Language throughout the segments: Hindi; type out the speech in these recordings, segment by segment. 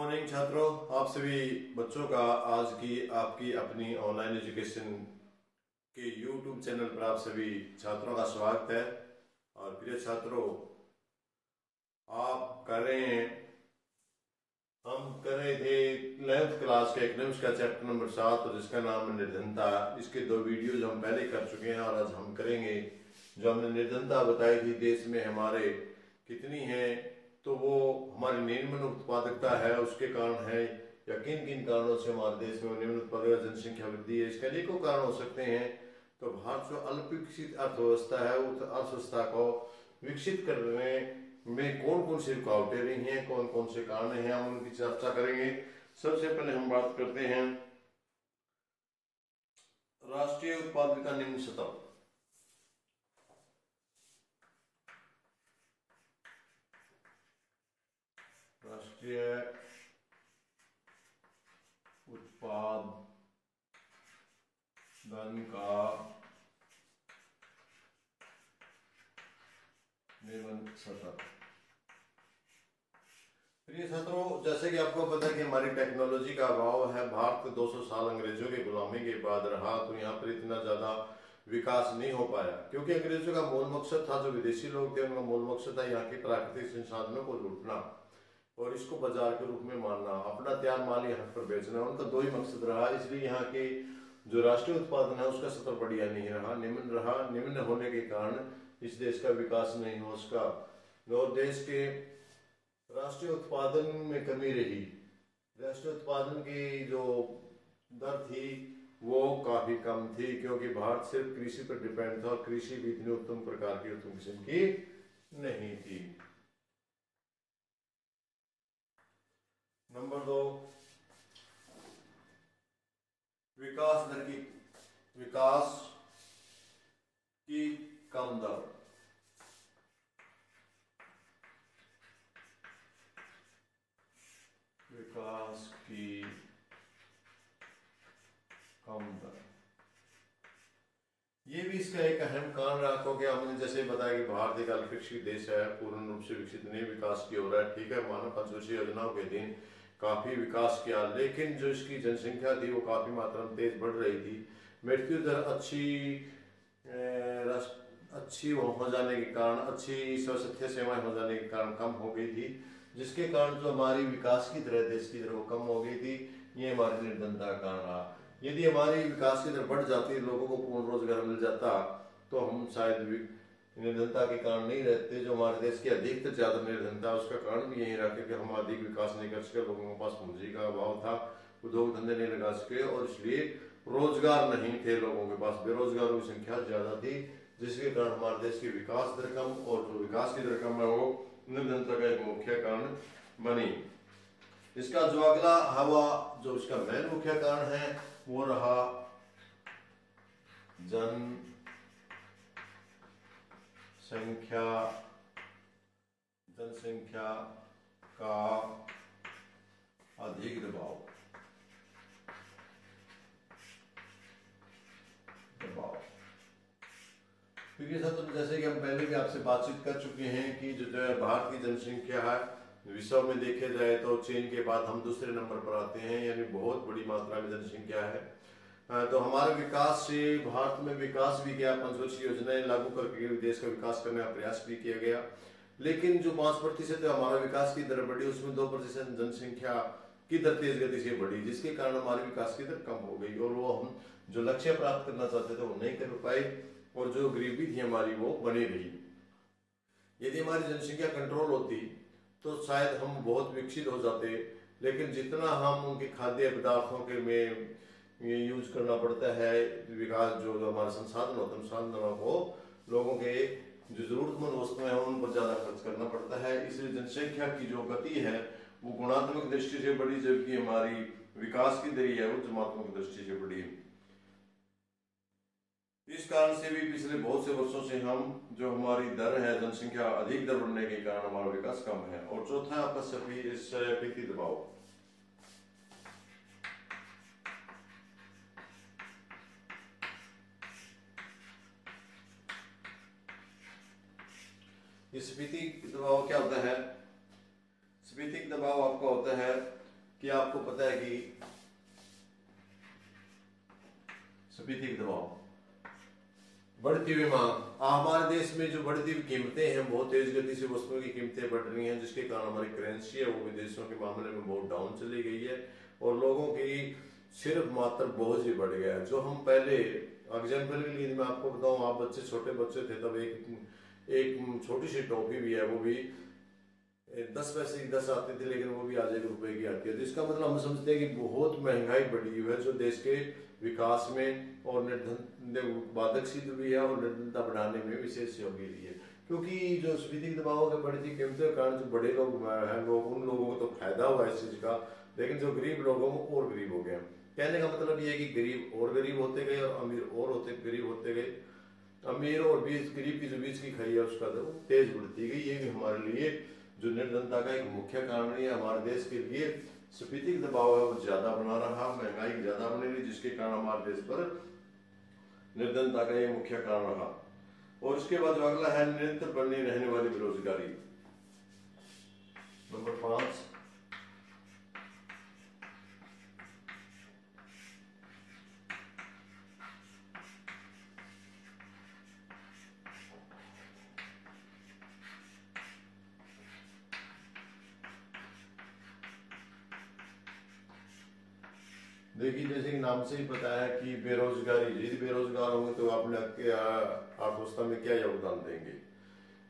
मॉर्निंग छात्रों, आप सभी बच्चों का आज की आपकी अपनी ऑनलाइन एजुकेशन के यूट्यूब चैनल पर आप सभी छात्रों का स्वागत है। और प्रिय छात्रों, आप कर रहे हैं, हम कर रहे थे 11th क्लास का इकोनॉमिक्स का चैप्टर नंबर 7 और जिसका नाम है निर्धनता। इसके 2 वीडियोज हम पहले कर चुके हैं और आज हम करेंगे। जो हमने निर्धनता बताई थी देश में हमारे कितनी है, तो वो हमारी निम्न उत्पादकता है, उसके कारण है या किन किन कारणों से हमारे देश में निम्न उत्पादक जनसंख्या वृद्धि है। इसके अनेकों कारण हो सकते हैं। तो भारत जो अल्प विकसित अर्थव्यवस्था है, उस अर्थव्यवस्था को विकसित करने में कौन कौन सी रुकावटें रही हैं, कौन कौन से कारण हैं, हम उनकी चर्चा करेंगे। सबसे पहले हम बात करते हैं राष्ट्रीय उत्पादकता निम्न स्तर। राष्ट्रीय उत्पादन का निम्न स्तर। प्रिय छात्रों, जैसे कि आपको पता है कि हमारी टेक्नोलॉजी का अभाव है। भारत 200 साल अंग्रेजों की गुलामी के बाद रहा, तो यहाँ पर इतना ज्यादा विकास नहीं हो पाया, क्योंकि अंग्रेजों का मूल मकसद था, जो विदेशी लोग थे उनका मूल मकसद था यहाँ के प्राकृतिक संसाधनों को लूटना और इसको बाजार के रूप में मानना, अपना तैयार माल यहाँ पर बेचना। उनका 2 ही मकसद रहा। इसलिए यहाँ के जो राष्ट्रीय उत्पादन है उसका स्तर बढ़िया नहीं रहा, निम्न रहा। निम्न होने के कारण इस देश का विकास नहीं हो सका और देश के राष्ट्रीय उत्पादन में कमी रही। राष्ट्रीय उत्पादन की जो दर थी वो काफी कम थी, क्योंकि भारत सिर्फ कृषि पर डिपेंड था और कृषि भी इतनी उत्तम प्रकार की उत्तम किस्म की नहीं थी। नंबर 2, विकास दर की कम दर। विकास की कम दर, ये भी इसका एक अहम कारण रहा, क्योंकि हमने जैसे बताया कि भारत एक अल्प विकसित देश है, पूर्ण रूप से विकसित नहीं, विकास की हो रहा है। ठीक है, मानव पंचवर्षीय योजनाओं के दिन काफी विकास किया, लेकिन जो इसकी जनसंख्या थी वो काफी मात्रा में तेज बढ़ रही थी। मृत्यु दर अच्छी हो जाने के कारण, अच्छी स्वास्थ्य सेवाएं हो जाने के कारण कम हो गई थी, जिसके कारण जो हमारी विकास की दर देश की दर वो कम हो गई थी। ये हमारी निर्धनता का कारण रहा। यदि हमारी विकास की दर बढ़ जाती, लोगों को पूर्ण रोजगार मिल जाता, तो हम शायद निर्धनता के कारण नहीं रहते। जो हमारे देश की अधिक से ज्यादा निर्धनता, उसका कारण भी यही रहा कि हम अधिक विकास नहीं कर सके, लोगों के पास पूंजी का अभाव था, उद्योग धंधे नहीं लगा सके और इसलिए रोजगार नहीं थे लोगों के पास, बेरोजगारों की संख्या ज्यादा थी, जिसके कारण हमारे देश की विकास दर कम, और जो विकास की दर कम है वो निर्धनता का एक मुख्य कारण बनी। इसका जो अगला हवा, जो इसका मेन मुख्य कारण है वो रहा जनसंख्या का अधिक दबाव। क्योंकि सर, जैसे कि हम पहले भी आपसे बातचीत कर चुके हैं कि जो भारत की जनसंख्या है, विश्व में देखे जाए तो चीन के बाद हम दूसरे नंबर पर आते हैं, यानी बहुत बड़ी मात्रा में जनसंख्या है। तो हमारे विकास से भारत में विकास भी किया, पंचवर्षीय योजनाएं लागू करके देश का विकास करने का प्रयास भी किया गया, लेकिन जो 5% हमारा विकास की दर बढ़ी, उसमें 2% जनसंख्या की दर तेज गति से बढ़ी, जिसके कारण हमारे विकास की दर कम हो गई और वो हम जो लक्ष्य प्राप्त करना चाहते थे वो नहीं कर पाए और जो गरीबी थी हमारी वो बनी रही। यदि हमारी जनसंख्या कंट्रोल होती तो शायद हम बहुत विकसित हो जाते, लेकिन जितना हम उनके खाद्य पदार्थों के में ये यूज करना पड़ता है, विकास जो हमारे संसाधन होते हैं, संसाधनों को लोगों के जो जरूरतमंद वस्तुएं हैं उन पर ज्यादा खर्च करना पड़ता है। इसलिए जनसंख्या की जो गति है वो गुणात्मक दृष्टि से बढ़ी, जबकि हमारी विकास की दर है वो जमात्मक दृष्टि से बढ़ी। इस कारण से भी पिछले बहुत से वर्षों से हम जो हमारी दर है, जनसंख्या अधिक दर बढ़ने के कारण हमारा विकास कम है। और चौथा है आपका स्फीति दबाव। ये स्फीति दबाव क्या होता है? स्फीति दबाव आपका होता है कि आपको पता है कि स्फीति का दबाव, बढ़ती हुई मांग, हमारे देश में जो बढ़ती हुई कीमतें हैं, बहुत तेज गति से वस्तुओं की कीमतें बढ़ रही हैं, जिसके कारण हमारी करेंसी है वो विदेशों के मामले में बहुत डाउन चली गई है और लोगों की सिर्फ मात्र बोझ ही बढ़ गया है। जो हम पहले एग्जाम्पल के लिए मैं आपको बताऊं, आप बच्चे छोटे बच्चे थे तब एक छोटी सी टॉफी भी है, वो भी 10 पैसे की 10 आती थी, लेकिन वो भी आज 1 रुपए की आती है। तो इसका मतलब हम समझते हैं कि बहुत महंगाई बढ़ी हुई है, जो देश के विकास में और बाधक सिद्ध भी है और निर्धनता बढ़ाने में विशेष सहयोगी रही है। क्योंकि जो स्फीति दबाव के बढ़ती कीमतों के कारण जो बड़े लोग हैं, लोग उन लोगों को तो फायदा हुआ इस चीज का, लेकिन जो गरीब लोग हैं वो और गरीब हो गए। कहने का मतलब ये है कि गरीब और गरीब होते गए और अमीर और गरीब होते गए। अमीर और बीच गरीब की जो बीच की खाई है उसका तो तेज बढ़ती गई। ये भी हमारे लिए जो निर्धनता का एक मुख्य कारण है, हमारे देश के लिए स्फीति दबाव है वो ज्यादा बना रहा, महंगाई ज्यादा बनी रही, जिसके कारण हमारे देश पर निर्धनता का ये मुख्य कारण रहा। और इसके बाद जो अगला है निरंतर बनी रहने वाली बेरोजगारी, नंबर 5। देखिए जैसे कि नाम से ही पता है कि बेरोजगारी, यदि बेरोजगार होंगे तो आपने अर्थव्यवस्था में क्या योगदान देंगे,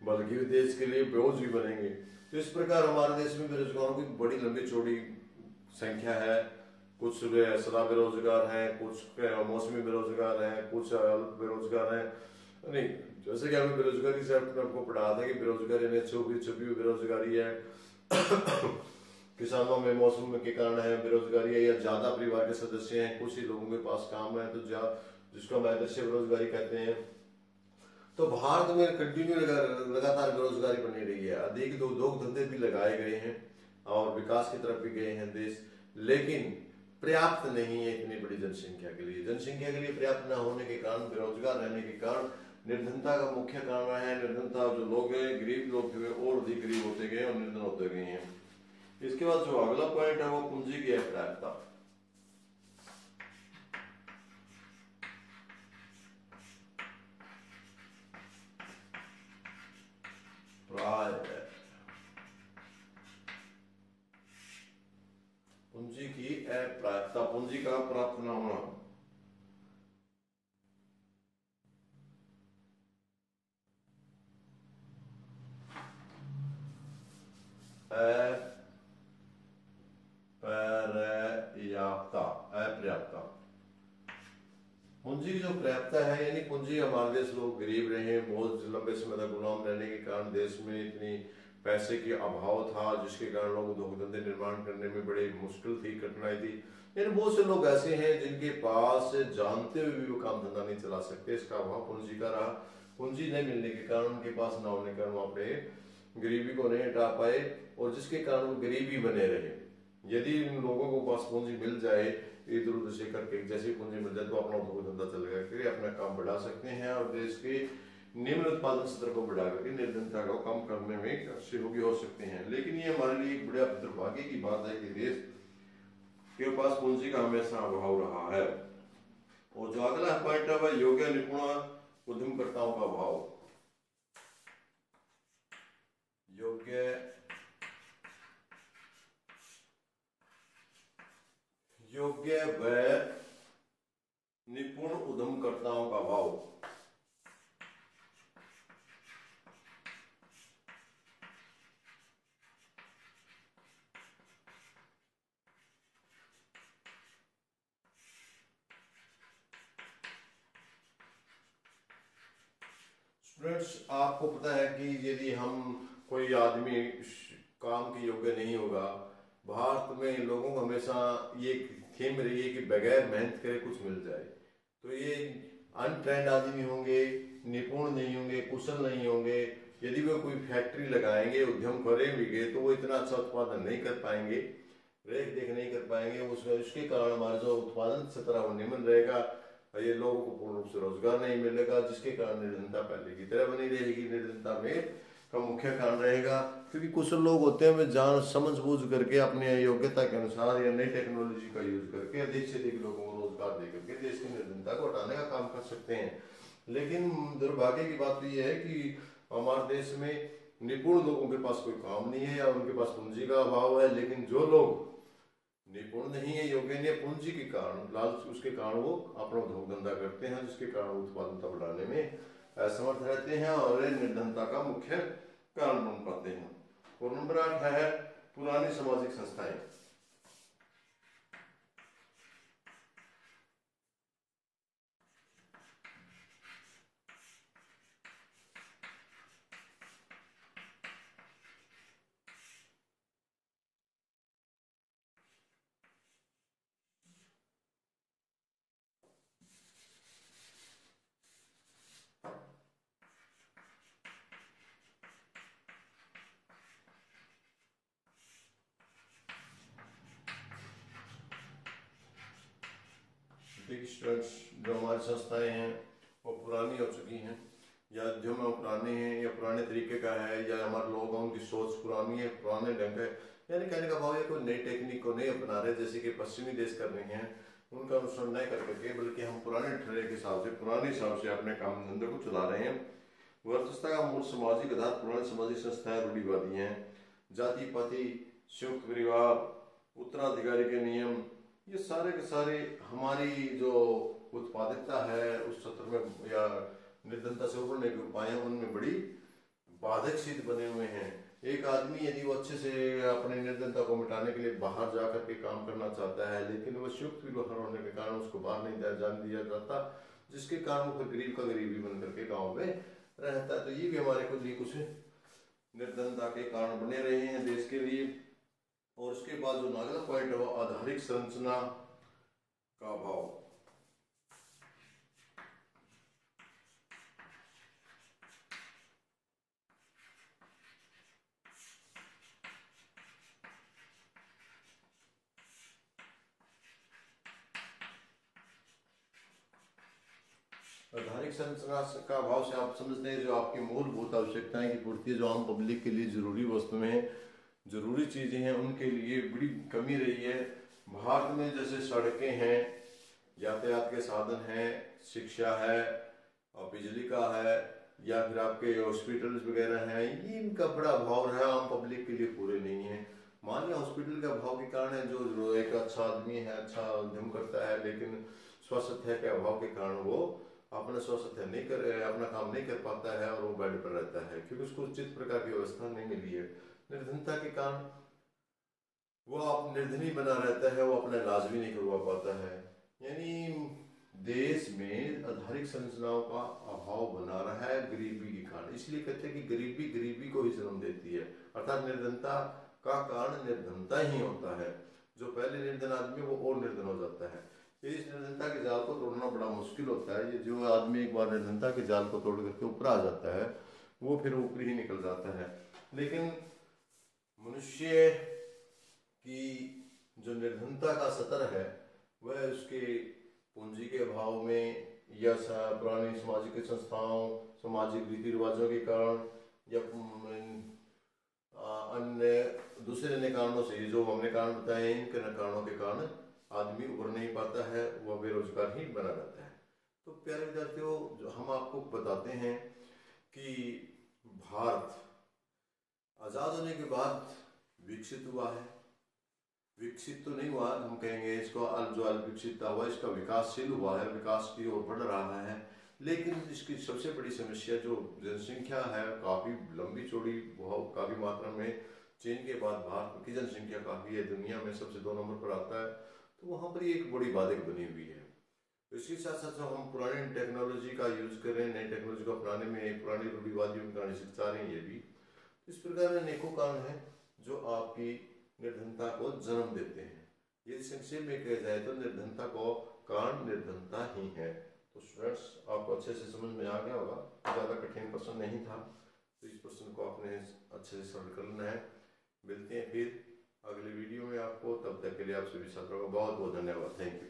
बल्कि देश के लिए बोझ भी बनेंगे। तो इस प्रकार हमारे देश में बेरोजगारों की बड़ी लंबी चौड़ी संख्या है। कुछ सदा बेरोजगार हैं, कुछ मौसमी बेरोजगार हैं, कुछ बेरोजगार हैं। नहीं, जैसे कि हमें बेरोजगारी से आपको पढ़ा था कि बेरोजगारी में छुपी बेरोजगारी है। किसानों में मौसम के कारण है बेरोजगारी है, या ज्यादा परिवार के सदस्य हैं, कुछ ही लोगों के पास काम है, तो जिसको हम आदर्श बेरोजगारी कहते हैं। तो भारत में कंटिन्यू लगातार बेरोजगारी बनी रही है। अधिक उद्योग धंधे भी लगाए गए हैं और विकास की तरफ भी गए हैं देश, लेकिन पर्याप्त नहीं है इतनी बड़ी जनसंख्या के लिए। जनसंख्या के लिए पर्याप्त न होने के कारण, बेरोजगार रहने के कारण निर्धनता का मुख्य कारण है। निर्धनता, जो लोग हैं गरीब लोग थे और अधिक गरीब होते गए और निर्धन होते गए हैं। इसके बाद जो अगला पॉइंट है वो पूंजी की अपर्याप्तता। पूंजी की अपर्याप्तता, पूंजी का प्राप्त न होना। अपर्याप्तता, पूंजी की जो पर्याप्तता है, यानी पूंजी, हमारे देश लोग गरीब रहे, बहुत लंबे समय तक गुलाम रहने के कारण देश में इतनी पैसे की अभाव था, जिसके कारण लोग उद्योग धंधे निर्माण करने में बड़ी मुश्किल थी, कठिनाई थी। यानी बहुत से लोग ऐसे हैं जिनके पास जानते हुए भी वो काम धंधा नहीं चला सकते, इसका अभाव पूंजी का रहा। पूंजी नहीं मिलने के कारण, उनके पास न होने के कारण वो अपने गरीबी को नहीं हटा पाए और जिसके कारण वो गरीबी बने रहे। यदि उन लोगों को पास पूंजी मिल जाए इधर उधर से करके, जैसे पूंजी मिल जाए तो अपना उद्योग धंधा चल करके अपना काम बढ़ा सकते हैं और देश के निम्न उत्पादन स्तर को बढ़ा करके निर्धनता को कम करने में सहयोगी हो सकते हैं। लेकिन ये हमारे लिए एक बड़ा दुर्भाग्य की बात है कि देश के पास पूंजी का हमेशा अभाव रहा है। और जो अगला पॉइंट है वह योग्य निपुण उद्यमकर्ताओं का अभाव। योग्य व निपुण उद्यमकर्ताओं का अभाव। स्टूडेंट्स, आपको पता है कि यदि हम कोई आदमी काम के योग्य नहीं होगा, भारत में लोगों को हमेशा ये थीम रही है कि बगैर मेहनत करे कुछ मिल जाए। तो ये अनट्रेंड आदमी होंगे, निपुण नहीं होंगे, कुशल नहीं होंगे। यदि वो कोई फैक्ट्री लगाएंगे, उद्यम करेंगे, तो वो इतना अच्छा उत्पादन नहीं कर पाएंगे, रेख देख नहीं कर पाएंगे। उसके कारण हमारा जो उत्पादन स्तर है वो निम्न रहेगा, ये लोगों को पूर्ण रूप से रोजगार नहीं मिलेगा, जिसके कारण निर्धनता पहले की तरह बनी रहेगी। निर्धनता में का मुख्य कारण रहेगा। क्योंकि कुछ लोग होते हैं वे जान समझ बूझ करके अपने योग्यता के अनुसार या नई टेक्नोलॉजी का यूज करके अधिक से अधिक लोगों को रोजगार दे करके देश की निर्धनता को हटाने का काम कर सकते हैं। लेकिन दुर्भाग्य की बात तो यह है कि हमारे देश में निपुण लोगों के पास कोई काम नहीं है या उनके पास पूंजी का अभाव है। लेकिन जो लोग निपुण नहीं है, योग्य नहीं है, पूंजी के कारण, लालच उसके कारण वो अपना उद्योग धंधा करते हैं, जिसके कारण उत्पादकता बढ़ाने में असमर्थ रहते हैं और निर्धनता का मुख्य कारण बन पाते हैं। और नंबर 8 है पुरानी सामाजिक संस्थाएं। स्टूडेंट्स, जो हमारी संस्थाएं हैं वो पुरानी हो चुकी हैं या जो में पुराने हैं या पुराने तरीके का है या हमारे लोग हैं उनकी सोच पुरानी है, पुराने ढंग है। यानी कहने का भाव है कोई नई टेक्निक को नहीं अपना रहे जैसे कि पश्चिमी देश कर रहे हैं, उनका अनुसरण नहीं कर करके, बल्कि हम पुराने ठहरे के हिसाब से, पुराने हिसाब से अपने काम धंधे को चला रहे हैं। व्यवस्था का मूल सामाजिक आधार पुरानी सामाजिक संस्थाएं रूढ़िवादी हैं। जाति पाति, संयुक्त परिवार, उत्तराधिकारी के नियम, ये सारे के सारे हमारी जो उत्पादकता है उस सत्र में या निर्धनता से उभरने के उपाय उनमें बड़ी बाधक सिद्ध बने हुए हैं। एक आदमी यदि वो अच्छे से अपने निर्धनता को मिटाने के लिए बाहर जाकर के काम करना चाहता है, लेकिन वो संयुक्त विवाह होने के कारण उसको बाहर नहीं जाने दिया जाता, जिसके कारण वो फिर गरीब का गरीब ही बन करके गाँव में रहता है। तो ये भी हमारे को लिए कुछ निर्धनता के कारण बने रहे हैं देश के लिए। और उसके बाद जो अगला पॉइंट है वो आधारिक संरचना का अभाव। आधारिक संरचना का अभाव से आप समझते हैं जो आपकी मूलभूत आवश्यकताएं की पूर्ति, जो आम पब्लिक के लिए जरूरी वस्तुएं, जरूरी चीजें हैं, उनके लिए बड़ी कमी रही है। भारत में जैसे सड़कें हैं, यातायात के साधन हैं, शिक्षा है और बिजली का है, या फिर आपके हॉस्पिटल्स वगैरह हैं, ये इनका बड़ा अभाव है, आम पब्लिक के लिए पूरे नहीं है। मान लिया हॉस्पिटल का अभाव के कारण है, जो एक अच्छा आदमी है, अच्छा उद्यम करता है, लेकिन स्वास्थ्य के अभाव के कारण वो अपना स्वास्थ्य नहीं कर, अपना काम नहीं कर पाता है और वो बेड पर रहता है क्योंकि उसको उचित प्रकार की व्यवस्था नहीं मिली है। निर्धनता के कारण वो आप निर्धनी बना रहता है, वो अपना इलाज भी नहीं करवा पाता है। यानी देश में आधारिक संरचनाओं का अभाव बना रहा है गरीबी के कारण। इसलिए कहते हैं कि गरीबी गरीबी को ही जन्म देती है, अर्थात निर्धनता का कारण निर्धनता ही होता है। जो पहले निर्धन आदमी वो और निर्धन हो जाता है। इस निर्धनता के जाल को तोड़ना बड़ा मुश्किल होता है। ये जो आदमी एक बार निर्धनता के जाल को तोड़ करके ऊपर आ जाता है वो फिर ऊपर ही निकल जाता है। लेकिन मनुष्य की जो निर्धनता का स्तर है वह उसके पूंजी के अभाव में या पुरानी सामाजिक संस्थाओं, सामाजिक रीति रिवाजों के कारण या अन्य दूसरे अन्य कारणों से, जो हमने कारण बताए इन कारणों के कारण आदमी उभर नहीं पाता है, वह बेरोजगार ही बना रहता है। तो प्यारे विद्यार्थियों, जो हम आपको बताते हैं कि भारत आजाद होने के बाद विकसित हुआ है। विकसित तो नहीं हुआ, हम कहेंगे इसको जो विकसित हुआ, इसका विकासशील हुआ है, विकास की ओर बढ़ रहा है। लेकिन इसकी सबसे बड़ी समस्या जो जनसंख्या है काफी लंबी चौड़ी, बहुत काफी मात्रा में, चीन के बाद भारत की जनसंख्या काफी है, दुनिया में सबसे 2 नंबर पर आता है। तो वहाँ पर एक बड़ी बाधक बनी हुई है। तो इसके साथ साथ जो हम पुरानी टेक्नोलॉजी का यूज कर रहे हैं, नई टेक्नोलॉजी को अपनाने में पुरानी रूढ़िवादियों की चाह रहे हैं, ये भी इस प्रकार के अनेकों कारण हैं जो आपकी निर्धनता को जन्म देते हैं। यदि संक्षेप में कहा जाए तो निर्धनता को कारण निर्धनता ही है। तो स्टूडेंट्स, आपको अच्छे से समझ में आ गया होगा, ज़्यादा कठिन प्रश्न नहीं था। तो इस प्रश्न को आपने अच्छे से सॉल्व करना है। मिलते हैं फिर अगले वीडियो में आपको, तब तक के लिए आप सभी छात्रों का बहुत बहुत धन्यवाद। Thank you.